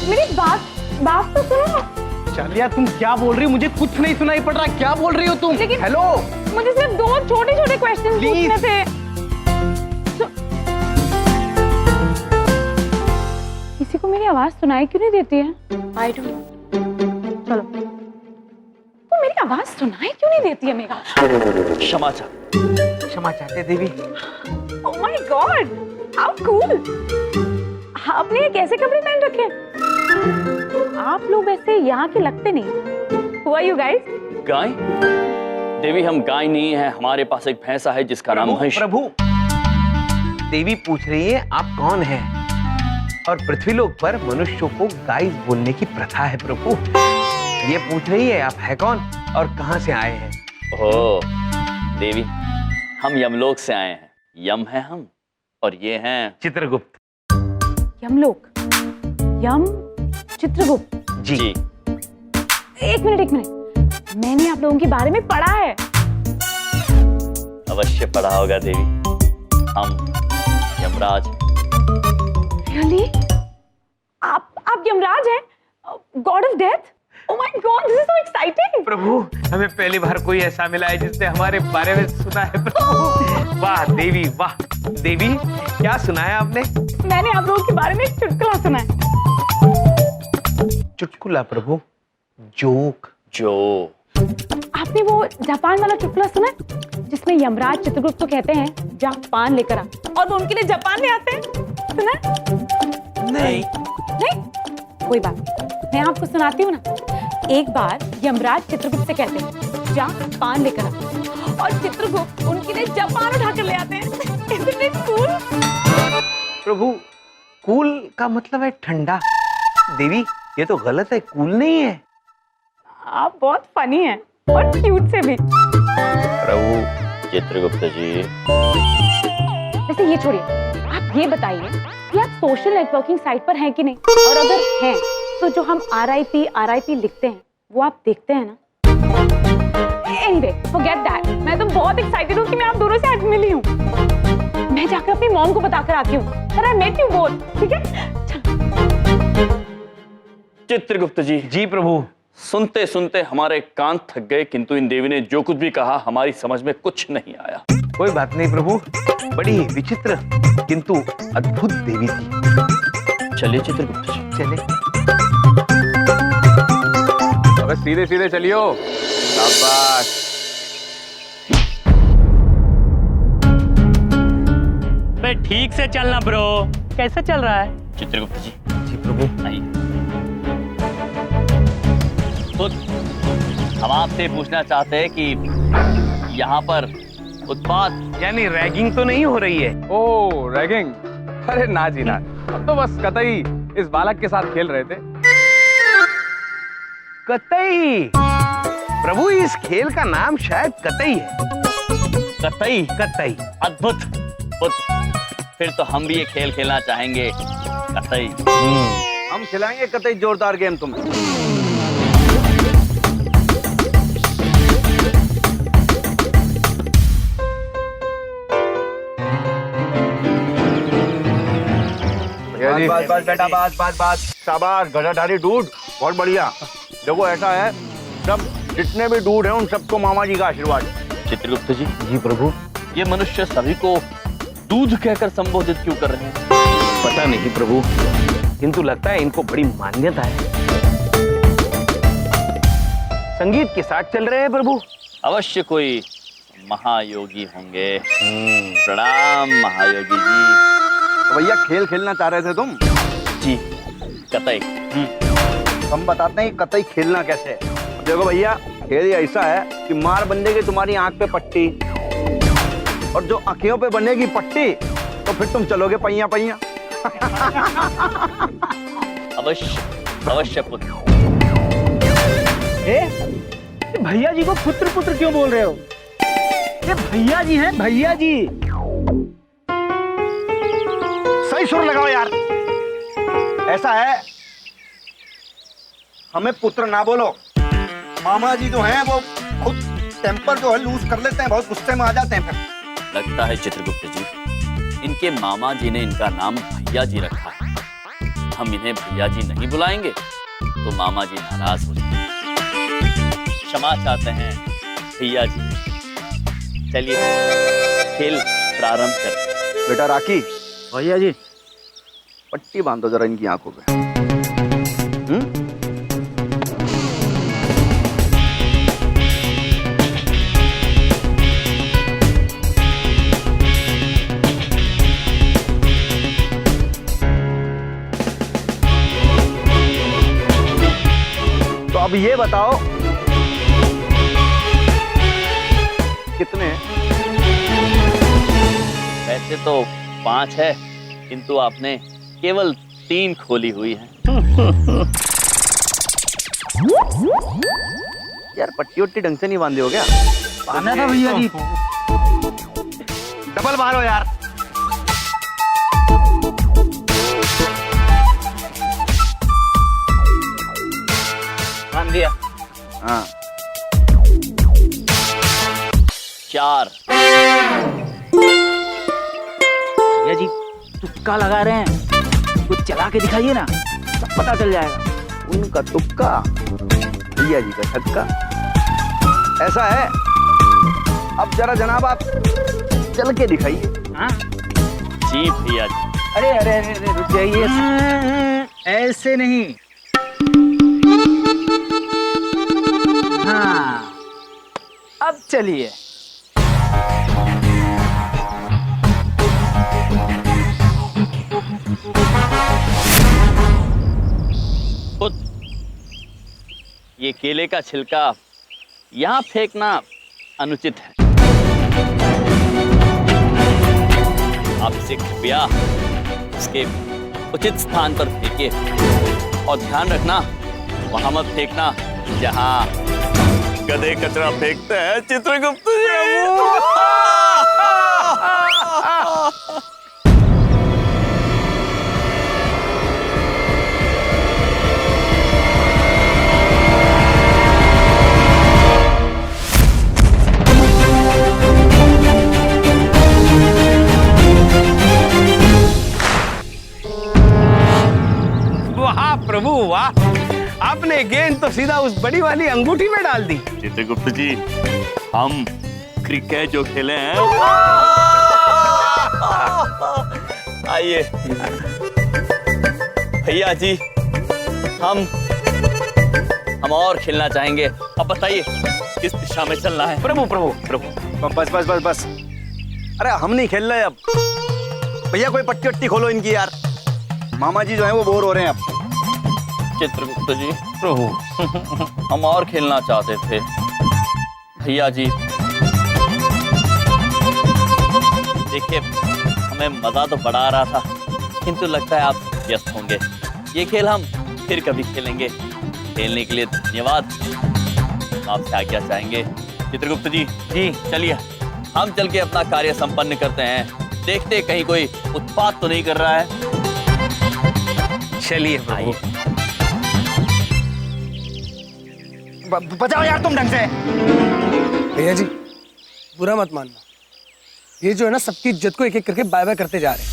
मेरी बात बात तो सुनो। चल यार, तुम क्या बोल रही हो? मुझे कुछ नहीं सुनाई पड़ रहा। क्या बोल रही हो तुम? लेकिन हेलो, मुझे सिर्फ 2 छोटे-छोटे क्वेश्चन पूछने थे। किसी को मेरी आवाज सुनाई क्यों नहीं देती है? I don't know. चलो, वो मेरी आवाज सुनाई क्यों नहीं देती है मेरा? क्षमा चाहते देवी। Oh my god, how cool. आपने ये कैसे कपड़े पहन रखे हैं? आप लोग वैसे यहाँ के लगते नहीं। Who are you guys? गाय? देवी, हम गाय नहीं है, हमारे पास एक भैंसा है जिसका नाम महिष। प्रभु, देवी पूछ रही है आप कौन हैं? और पृथ्वीलोक पर मनुष्यों को गाय बोलने की प्रथा है प्रभु। ये पूछ रही है आप है कौन और कहां से आए हैं? ओह देवी, हम यमलोक से आए हैं। यम है हम और ये हैं चित्रगुप्त। यमलोक, यम, चित्रगुप्त जी। एक मिनट, मैंने आप लोगों के बारे में पढ़ा है। अवश्य पढ़ा होगा देवी। हम यमराज। Really? आप यमराज हैं? God of death? Oh my God, this is so exciting! प्रभु, हमें पहली बार कोई ऐसा मिला है जिसने हमारे बारे में सुना है प्रभु। वाह देवी, वाह देवी, क्या सुना है आपने? मैंने आप लोगों के बारे में एक चुटकुला सुना है। चुटकुला प्रभु? जोक? जो आपने वो जापान वाला चुटकुला सुना है जिसमें यमराज चित्रगुप्त को कहते हैं जा पान लेकर आ, और वो उनके लिए जापान ले आते हैं? सुना है? नहीं। कोई बात नहीं, मैं आपको सुनाती हूँ ना। एक बार यमराज चित्रगुप्त से कहते हैं जा पान लेकर आ, और चित्रगुप्त उनके लिए जापान उठा कर ले आते हैं। Isn't it cool? Prabhu, cool का मतलब है ठंडा। देवी, ये तो गलत है, कूल नहीं है। आप बहुत फनी हैं और क्यूट से भी। प्रभु चित्रगुप्त जी। वैसे ये छोड़िए, आप ये बताइए कि आप सोशल नेटवर्किंग साइट पर हैं कि नहीं, और अगर हैं तो जो हम RIP लिखते हैं वो आप देखते हैं ना? Anyway, forget that. मैं तो बहुत एक्साइटेड हूँ कि मैं आप दोनों से आज मिली हूँ। मैं जाकर अपनी मॉम को बताकर आती हूँ that I met you both, ठीक है? चित्रगुप्त जी। जी प्रभु। सुनते सुनते हमारे कान थक गए, किंतु इन देवी ने जो कुछ भी कहा हमारी समझ में कुछ नहीं आया। कोई बात नहीं प्रभु, बड़ी विचित्र किंतु अद्भुत देवी थी। चलिए चित्रगुप्त जी। चले। अबे सीधे सीधे चलियो। शाबाश। बे ठीक से चलना ब्रो। कैसे चल रहा है? चित्रगुप्त जी। जी प्रभु। आइए। तो हम आपसे पूछना चाहते हैं कि यहाँ पर उत्पात यानी रैगिंग तो नहीं हो रही है? ओ रैगिंग? अरे ना जी ना, अब तो बस कतई इस बालक के साथ खेल रहे थे। कतई? प्रभु, इस खेल का नाम शायद कतई है। कतई? कतई। अद्भुत। फिर तो हम भी ये खेल खेलना चाहेंगे, कतई। हम खिलाएंगे कतई जोरदार गेम तुम्हें। बस बेटा, बस शाबाश गधाधारी दूध, बहुत बढ़िया। देखो ऐसा है, सब जितने भी दूध हैं उन सबको मामा जी का आशीर्वाद। चित्रगुप्त जी। जी प्रभु। ये मनुष्य सभी को दूध कहकर संबोधित क्यों कर रहे हैं? पता नहीं प्रभु, किंतु लगता है इनको बड़ी मान्यता है। संगीत के साथ चल रहे हैं प्रभु। अवश्य कोई महायोगी होंगे। प्रणाम महायोगी जी। तो भैया खेल खेलना चाह रहे थे तुम? जी, कतई। हम बताते हैं कतई खेलना कैसे है। देखो भैया, खेल ऐसा है कि मार बंदेगी तुम्हारी आंख पे पट्टी, और जो आंखों पे बनेगी पट्टी तो फिर तुम चलोगे पैया पैया। अवश्य पुत्र। भैया जी को पुत्र पुत्र क्यों बोल रहे हो? ये भैया जी हैं, भैया जी। सही सुर लगाओ यार। ऐसा है, हमें पुत्र ना बोलो। मामा जी जो हैं वो खुद टेम्पर जो है लूज कर लेते हैं, बहुत गुस्से में आ जाते हैं फिर। लगता है चित्रगुप्त जी, इनके मामा जी ने इनका नाम भैया जी रखा है। हम इन्हें भैया जी नहीं बुलाएंगे तो मामा जी नाराज हो जाएंगे। क्षमा चाहते हैं भैया जी। चलिए खेल प्रारंभ करें। बेटा राखी, भैया जी पट्टी बांधो जरा इनकी आंखों पे। तो अब ये बताओ कितने? वैसे तो 5 है, किंतु आपने केवल 3 खोली हुई है। यार पट्टी वट्टी ढंग से नहीं बांधे हो क्या? आना था भैया जी। डबल मारो यार। बांध दिया। हाँ 4। भैया जी तुक्का लगा रहे हैं, कुछ चला के दिखाइए ना, सब पता चल जाएगा। उनका तुक्का, भैया जी का छक्का। ऐसा है, अब जरा जनाब आप चल के दिखाइए। हाँ? जी भैया जी। अरे अरे अरे अरे, रुक जाइए, ऐसे नहीं। हाँ अब चलिए। खुद ये केले का छिलका यहाँ फेंकना अनुचित है। आप इसे कृपया इसके उचित स्थान पर फेंकिए और ध्यान रखना वहां मत फेंकना जहां गधे कचरा फेंकते हैं चित्रगुप्त जी। वाह प्रभु वाह, आपने गेंद तो सीधा उस बड़ी वाली अंगूठी में डाल दी। चित्रगुप्त जी, हम क्रिकेट जो खेले हैं, आइए भैया जी, हम और खेलना चाहेंगे। अब बताइए किस दिशा में चलना है। प्रभु प्रभु प्रभु, बस बस बस बस। अरे हम नहीं खेल रहे अब। भैया कोई पट्टी वट्टी खोलो इनकी यार। मामा जी जो है वो बोर हो रहे हैं अब। चित्रगुप्त जी, प्रभु हम और खेलना चाहते थे। भैया जी देखिए, हमें मजा तो बड़ा आ रहा था, किंतु लगता है आप व्यस्त होंगे। ये खेल हम फिर कभी खेलेंगे। खेलने के लिए धन्यवाद। आपसे आज्ञा चाहेंगे। चित्रगुप्त जी, चलिए हम चल के अपना कार्य संपन्न करते हैं। देखते कहीं कोई उत्पात तो नहीं कर रहा है। चलिए प्रभु। बचाओ यार तुम ढंग से। भैया जी बुरा मत मानना, ये जो है ना सबकी इज्जत को एक एक करके बाय बाय करते जा रहे हैं।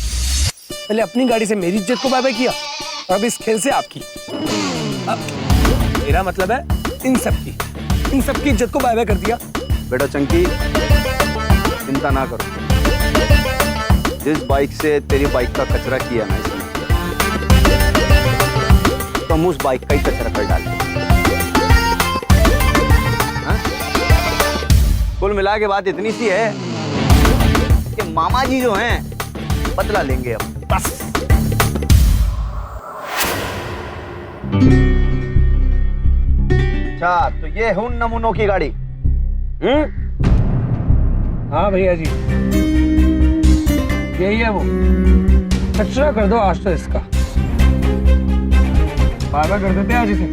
पहले अपनी गाड़ी से मेरी इज्जत को बाय बाय किया और अब इस खेल से आपकी। अब मेरा मतलब है इन सबकी इज्जत को बाय बाय कर दिया। बेटा चंकी, चिंता ना करो। जिस बाइक से तेरी बाइक का कचरा किया ना इसने, तो हम उस बाइक का ही कचरा कर डालेंगे। हाँ? कुल मिला के बात इतनी सी है कि मामा जी जो हैं बदला लेंगे अब, बस। अच्छा, तो ये है उन नमूनों की गाड़ी। हाँ भैया जी यही है वो। कचरा कर दो आज तो इसका, बाय बाय कर देते हैं आज इसे।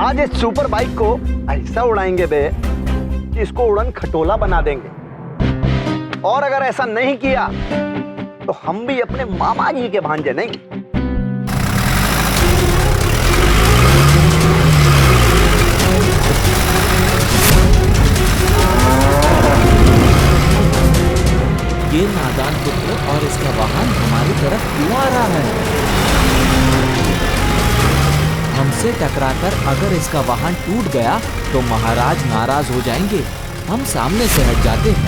आज इस सुपर बाइक को ऐसा उड़ाएंगे बे कि इसको उड़न खटोला बना देंगे। और अगर ऐसा नहीं किया तो हम भी अपने मामा जी के भांजे नहीं। ये नादान पुत्र और इसका वाहन हमारी तरफ क्यों आ रहा है? उससे टकराकर अगर इसका वाहन टूट गया तो महाराज नाराज हो जाएंगे। हम सामने से हट जाते हैं।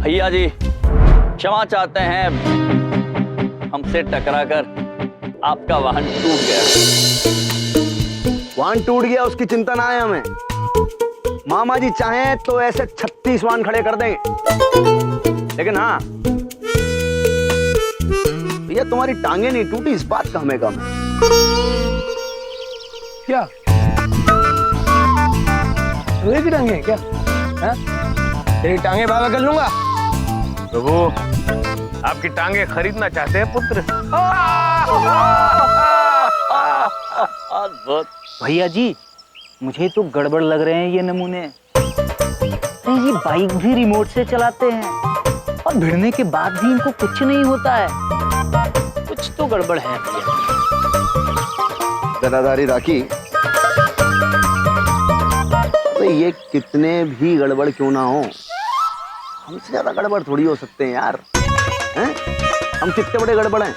भैया जी क्षमा चाहते हैं, हमसे टकराकर आपका वाहन टूट गया। वाहन टूट गया उसकी चिंता ना है हमें। मामा जी चाहें तो ऐसे 36 वाहन खड़े कर देंगे, लेकिन हाँ भैया तुम्हारी टांगे नहीं टूटी इस बात का हमें गम है। क्या लोहे की टांगे हैं क्या? हाँ? तेरी टांगे बाबा कर लूंगा। प्रभु आपकी टांगे खरीदना चाहते हैं पुत्र। अद्भुत। भैया जी मुझे तो गड़बड़ लग रहे हैं ये नमूने। अरे ये बाइक भी रिमोट से चलाते हैं और भिड़ने के बाद भी इनको कुछ नहीं होता है। कुछ तो गड़बड़ है भैया। जरादारी राखी, तो ये कितने भी गड़बड़ क्यों ना हो, हमसे ज्यादा गड़बड़ थोड़ी हो सकते हैं यार। हैं? हम कितने बड़े गड़बड़ हैं,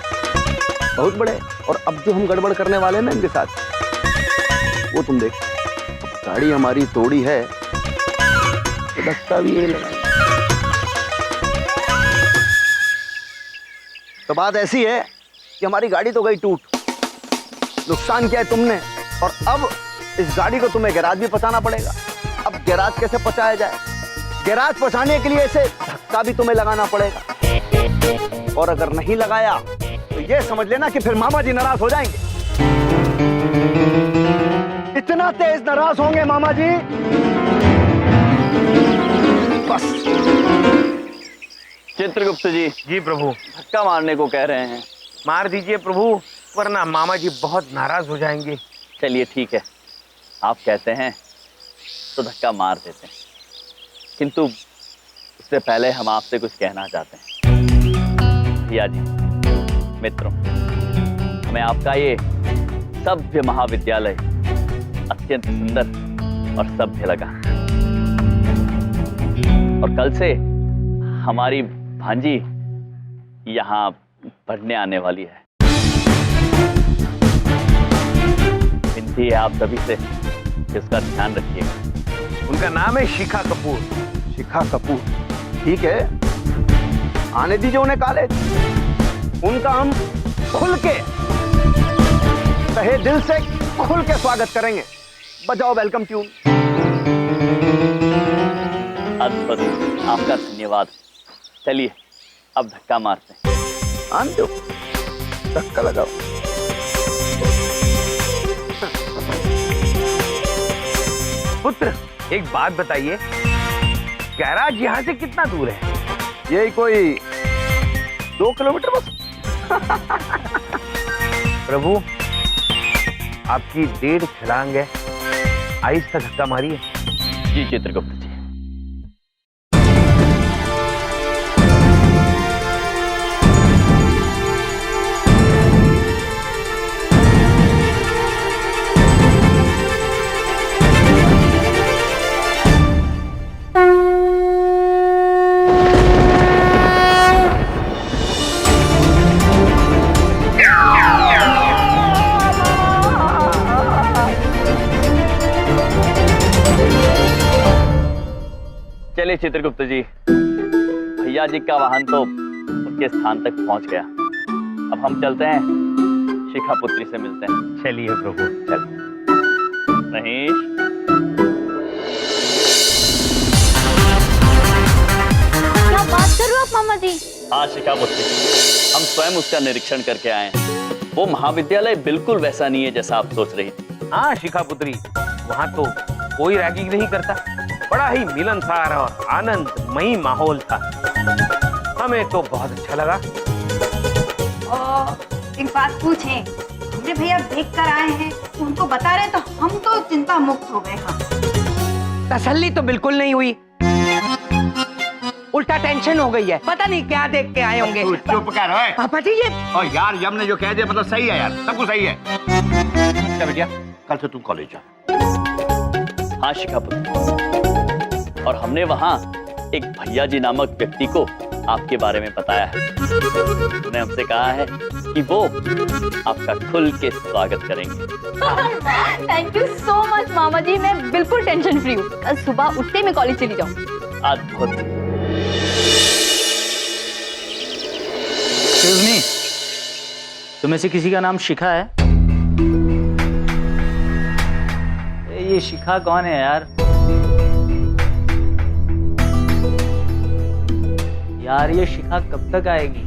बहुत बड़े। और अब जो हम गड़बड़ करने वाले हैं ना इनके साथ, वो तुम देख। गाड़ी हमारी तोड़ी है तो धक्का भी ये लगा। तो बात ऐसी है कि हमारी गाड़ी तो गई टूट, नुकसान किया है तुमने, और अब इस गाड़ी को तुम्हें गैराज भी पहुंचाना पड़ेगा। अब गैराज कैसे पहुंचाया जाए? गैराज पहुंचाने के लिए इसे धक्का भी तुम्हें लगाना पड़ेगा, और अगर नहीं लगाया तो ये समझ लेना कि फिर मामा जी नाराज हो जाएंगे। इतना तेज नाराज होंगे मामा जी, बस। चित्रगुप्त जी जी प्रभु। धक्का मारने को कह रहे हैं। मार दीजिए प्रभु, वरना मामा जी बहुत नाराज हो जाएंगे। चलिए ठीक है, आप कहते हैं तो धक्का मार देते हैं, किंतु उससे पहले हम आपसे कुछ कहना चाहते हैं। भैया जी, मित्रों, हमें आपका ये सभ्य महाविद्यालय अत्यंत सुंदर और सभ्य लगा, और कल से हमारी भांजी यहाँ पढ़ने आने वाली है। विनती है आप सभी से कि उसका ध्यान रखिएगा। उनका नाम है शिखा कपूर। शिखा कपूर, ठीक है, आने दीजिए उन्हें कॉलेज। उनका हम खुल के, तहे दिल से खुल के स्वागत करेंगे। बजाओ वेलकम ट्यून। अद्भुत, आपका धन्यवाद। चलिए अब धक्का मारते हैं। आन दो, धक्का लगाओ। पुत्र एक बात बताइए, गैराज यहाँ से कितना दूर है? यही कोई 2 किलोमीटर बस। प्रभु आपकी 1.5 छलांग है, आहिस्ता धक्का मारिए। जी चित्रगुप्त जी। चलिए चित्रगुप्त जी, भैया जी का वाहन तो उनके स्थान तक पहुंच गया। अब हम चलते हैं, शिखा पुत्री से मिलते हैं। चलिए प्रभु। चल महेश। क्या बात कर रहे हो आप मामा जी? हाँ शिखा पुत्री, हम स्वयं उसका निरीक्षण करके आए हैं। वो महाविद्यालय बिल्कुल वैसा नहीं है जैसा आप सोच रही थी। हाँ शिखा पुत्री, वहाँ तो कोई रैगिंग नहीं करता, बड़ा ही मिलनसार और आनंदमयी माहौल था। हमें तो बहुत अच्छा लगा। एक बात पूछें, दूसरे भैया देख कर आए हैं, उनको बता रहे तो हम तो चिंता मुक्त हो गए। हाँ तसल्ली तो बिल्कुल नहीं हुई, उल्टा टेंशन हो गई है। पता नहीं क्या देख के आए होंगे। तू चुप कर ओए। पापा जी ये और यार यम ने जो कह दिया मतलब सही है यार, सब कुछ सही है। क्या बेटिया, कल से तू कॉलेज जा। हाँ शिखा पुत्र, और हमने वहाँ एक भैया जी नामक व्यक्ति को आपके बारे में बताया है। उन्होंने हमसे कहा है कि वो आपका खुल के स्वागत करेंगे। थैंक यू सो मच मामा जी, मैं बिल्कुल टेंशन फ्री हूँ। कल सुबह उठते मैं कॉलेज चली जाऊँ। अद्भुत। एक्सक्यूज मी, तुम्हें से किसी का नाम शिखा है? ये शिखा कौन है यार? यार ये शिखा कब तक आएगी?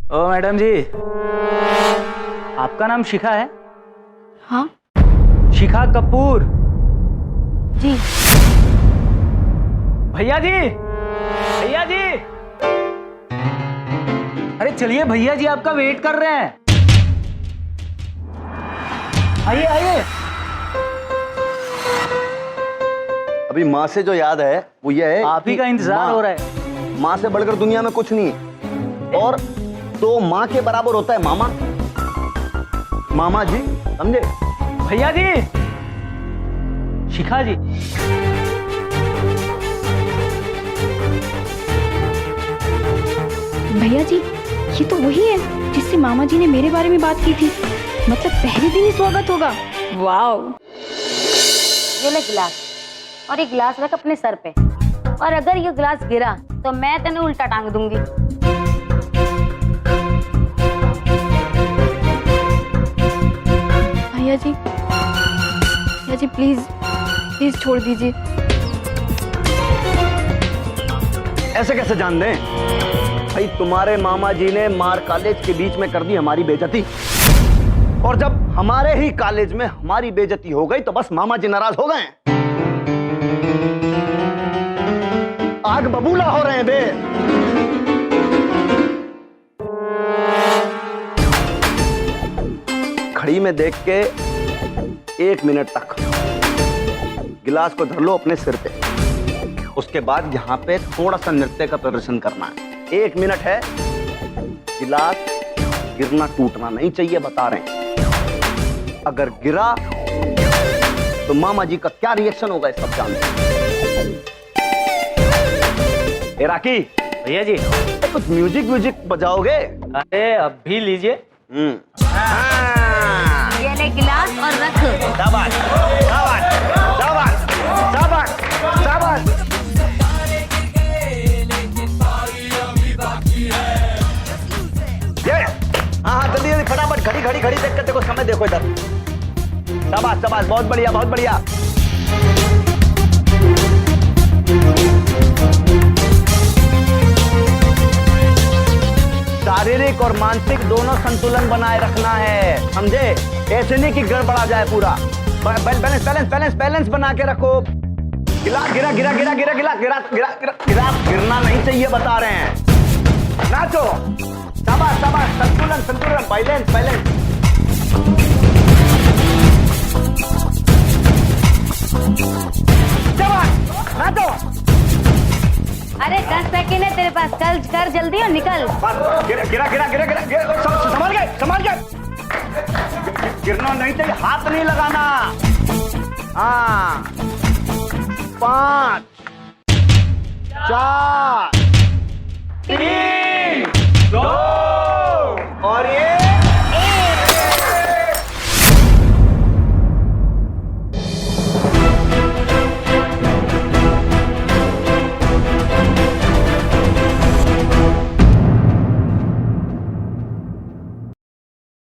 ओ मैडम जी, आपका नाम शिखा है? हाँ शिखा कपूर। जी। भैया जी, भैया जी, अरे चलिए, भैया जी आपका वेट कर रहे हैं। आइए आइए। अभी माँ से जो याद है वो ये है, आप ही का इंतजार हो रहा है। माँ से बढ़कर दुनिया में कुछ नहीं है। और तो माँ के बराबर होता है मामा, मामा जी, समझे? भैया जी, शिखा जी। भैया जी, ये तो वही है जिससे मामा जी ने मेरे बारे में बात की थी। मतलब पहले दिन ही स्वागत होगा। वाओ। ये ले गिलास, और ये गिलास रख अपने सर पे, और अगर ये गिलास गिरा तो मैं तेने उल्टा टांग दूंगी। भैया जी प्लीज प्लीज छोड़ दीजिए। ऐसे कैसे जान दें भाई? तुम्हारे मामा जी ने मार कॉलेज के बीच में कर दी हमारी बेइज्जती, और जब हमारे ही कॉलेज में हमारी बेइज्जती हो गई तो बस मामा जी नाराज हो गए। आग बबूला हो रहे हैं बे। घड़ी में देख के 1 मिनट तक गिलास को धर लो अपने सिर पे, उसके बाद यहाँ पे थोड़ा सा नृत्य का प्रदर्शन करना है। 1 मिनट है, गिलास गिरना टूटना नहीं चाहिए, बता रहे हैं। अगर गिरा तो मामा जी का क्या रिएक्शन होगा, सब जानते हैं। राकी भैया जी, कुछ म्यूजिक बजाओगे? अरे अब भी लीजिए। ये ले गिलास और रख। शाबाश शाबाश शाबाश शाबाश शाबाश। हाँ जल्दी जल्दी फटाफट, घड़ी देख कर देखो, समय देखो इधर। शाबाश शाबाश, बहुत बढ़िया बहुत बढ़िया। शारीरिक और मानसिक दोनों संतुलन बनाए रखना है, समझे? ऐसे नहीं कि गड़बड़ा जाए पूरा। बैलेंस बैलेंस बैलेंस बैलेंस बना के रखो। गिलास गिरा गिरा गिरा गिरा गिरा गिरा गिरा गिरा गिलास गिरना नहीं चाहिए, बता रहे हैं। नाचो, शाबाश शाबाश, संतुलन संतुलन, बैलेंस बैलेंस। शाबाश, नाचो। अरे 10 सेकंड है तेरे पास, कर जल्दी और निकल। गिरा गिरा गिरा गिरा गिरा, संभाल गए संभाल गए। गिरना नहीं चाहिए, हाथ नहीं लगाना। हाँ, 5 4 3